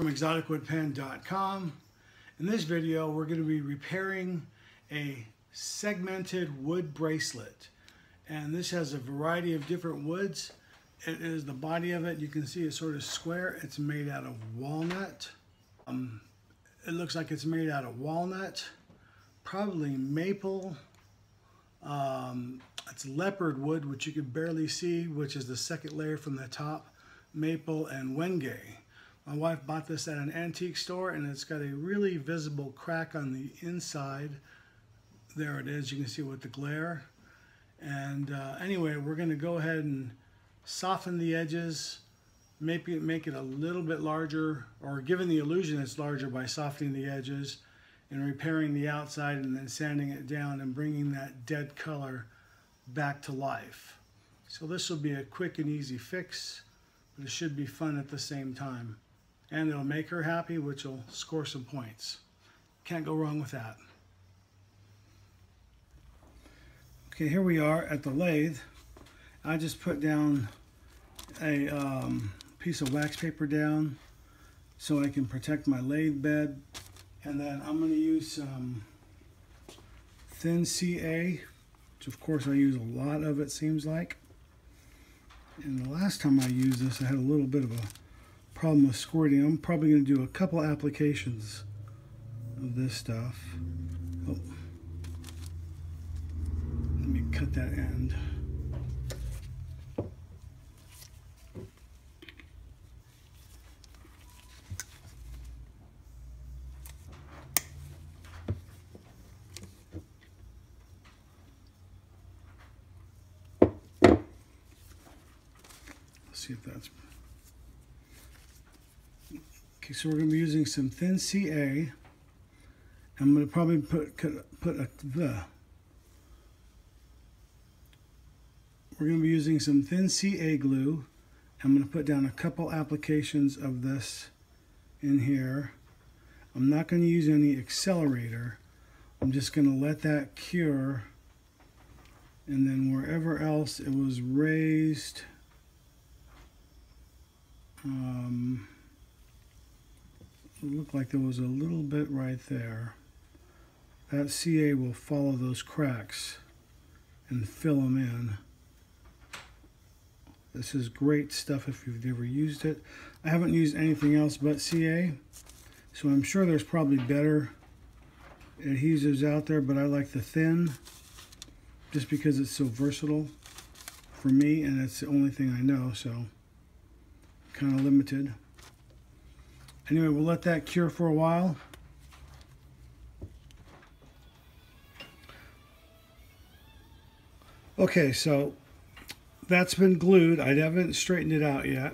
from exoticwoodpen.com. In this video, we're going to be repairing a segmented wood bracelet. And this has a variety of different woods. It is the body of it, you can see it's sort of square. It's made out of walnut. It looks like it's made out of walnut, probably maple. It's leopard wood, which you can barely see, which is the second layer from the top, maple and wenge. My wife bought this at an antique store, and it's got a really visible crack on the inside. There it is, you can see with the glare. And anyway, we're going to go ahead and soften the edges, make it a little bit larger, or giving the illusion it's larger by softening the edges and repairing the outside, and then sanding it down and bringing that dead color back to life. So this will be a quick and easy fix, but it should be fun at the same time. And it'll make her happy, which will score some points. Can't go wrong with that. Okay, here we are at the lathe. I just put down a piece of wax paper down so I can protect my lathe bed. And then I'm going to use some thin CA, which of course I use a lot of, it seems like. And the last time I used this, I had a little bit of a problem with squirting. I'm probably going to do a couple applications of this stuff. Oh. Let me cut that end. See if that's okay. So we're going to be using some thin CA. I'm going to probably we're going to be using some thin CA glue. I'm going to put down a couple applications of this in here. I'm not going to use any accelerator. I'm just going to let that cure, and then wherever else it was raised, it looked like there was a little bit right there. That CA will follow those cracks and fill them in. This is great stuff if you've never used it. I haven't used anything else but CA, so I'm sure there's probably better adhesives out there, but I like the thin just because it's so versatile for me, and it's the only thing I know, so kind of limited. Anyway, we'll let that cure for a while. Okay, so that's been glued. I haven't straightened it out yet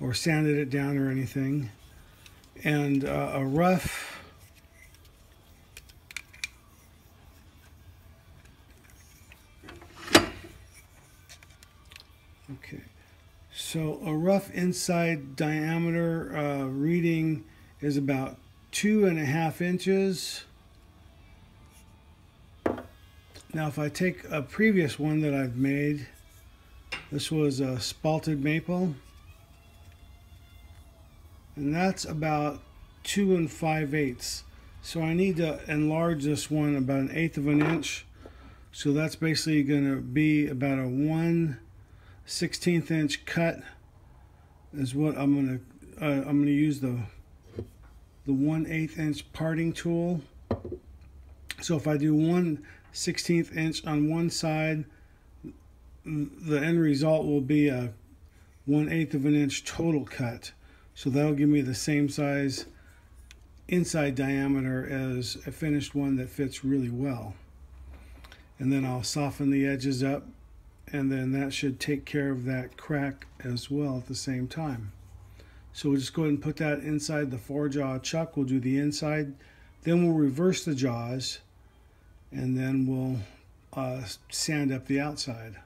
or sanded it down or anything. And a rough So a rough inside diameter reading is about 2.5 inches. Now if I take a previous one that I've made, this was a spalted maple, and that's about 2 5/8. So I need to enlarge this one about 1/8 of an inch. So that's basically going to be about a 1/16 inch cut is what I'm going to use the 1/8 inch parting tool. So if I do 1/16 inch on one side, the end result will be a 1/8 of an inch total cut. So that'll give me the same size inside diameter as a finished one that fits really well. And then I'll soften the edges up, and then that should take care of that crack as well at the same time. So we'll just go ahead and put that inside the 4-jaw chuck. We'll do the inside, then we'll reverse the jaws, and then we'll sand up the outside.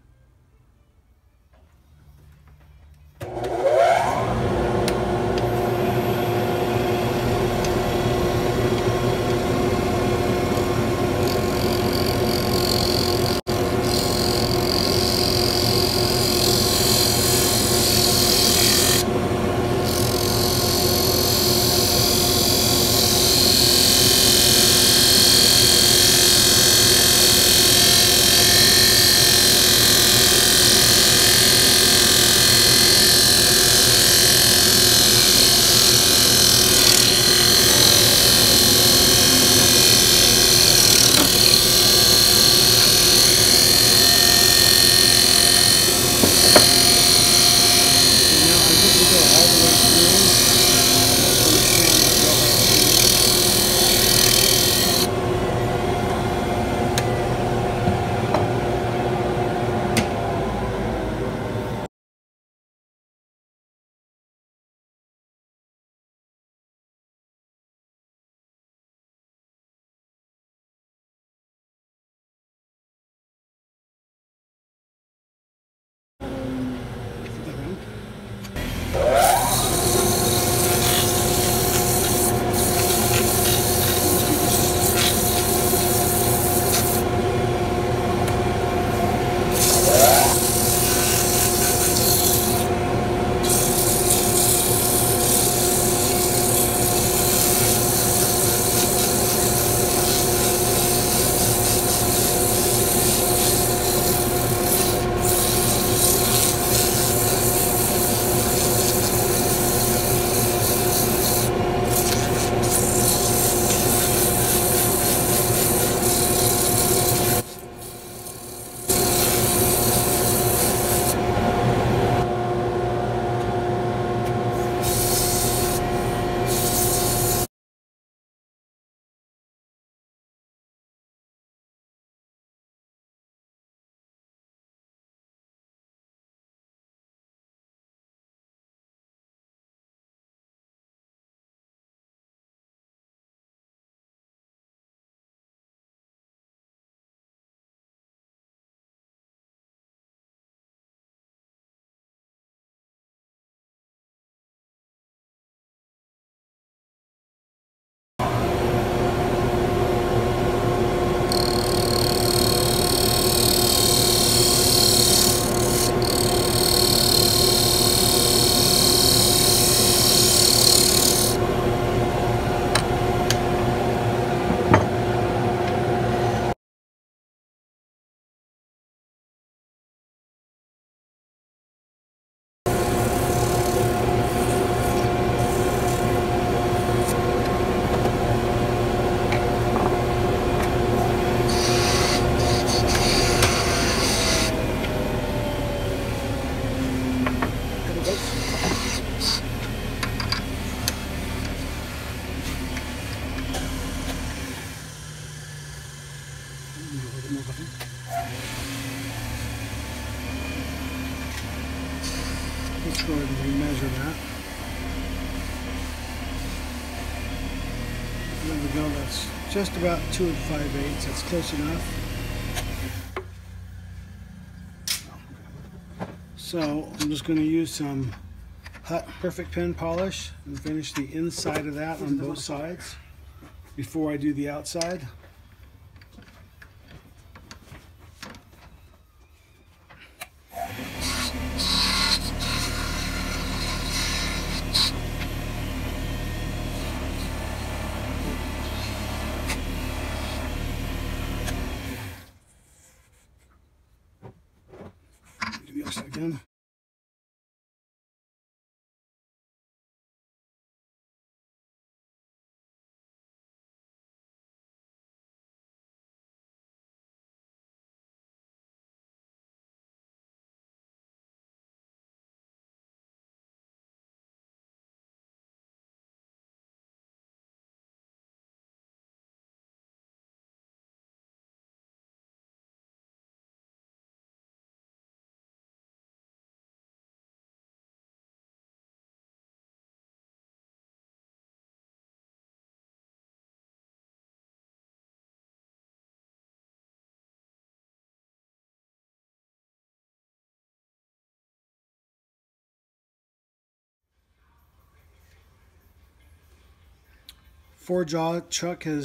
little bit more butter. Let's go ahead and remeasure that. There we go, that's just about 2 5/8. That's close enough. So I'm just going to use some Hut Perfect Pen polish and finish the inside of that on both sides before I do the outside. Do the outside again. Four jaw chuck I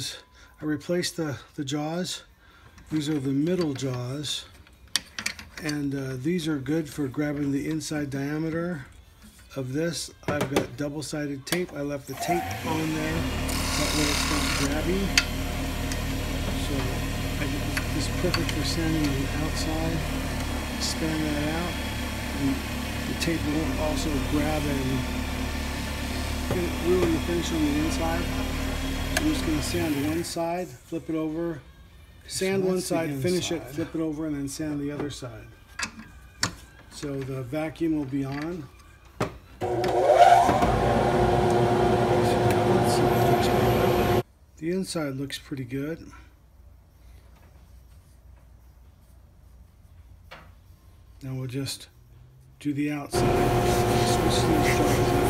replaced the jaws. These are the middle jaws, and these are good for grabbing the inside diameter of this. I've got double-sided tape. I left the tape on there, that way it's not grabby. So I get this perfect for sanding on the outside. Expand that out, and the tape will also grab and ruin the finish on the inside. I'm just going to sand one side, flip it over, sand one side, finish it, flip it over, and then sand the other side. So the vacuum will be on. The inside looks pretty good. Now we'll just do the outside. Switch these jaws out.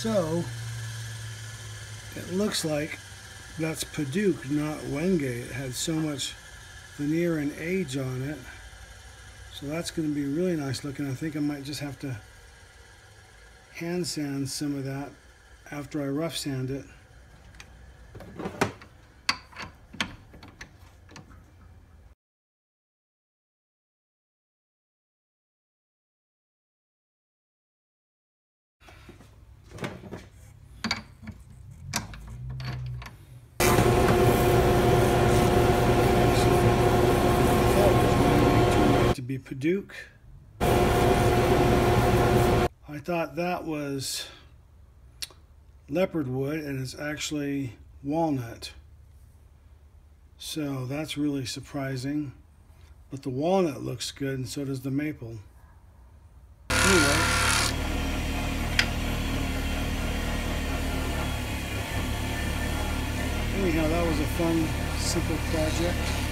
So it looks like that's Paduke, not Wenge. It had so much veneer and age on it. So that's going to be really nice looking. I think I might just have to hand sand some of that after I rough sand it. To be the Paduke. I thought that was leopard wood, and it's actually walnut. So that's really surprising. But the walnut looks good, and so does the maple. Anyway. Anyhow, that was a fun, simple project.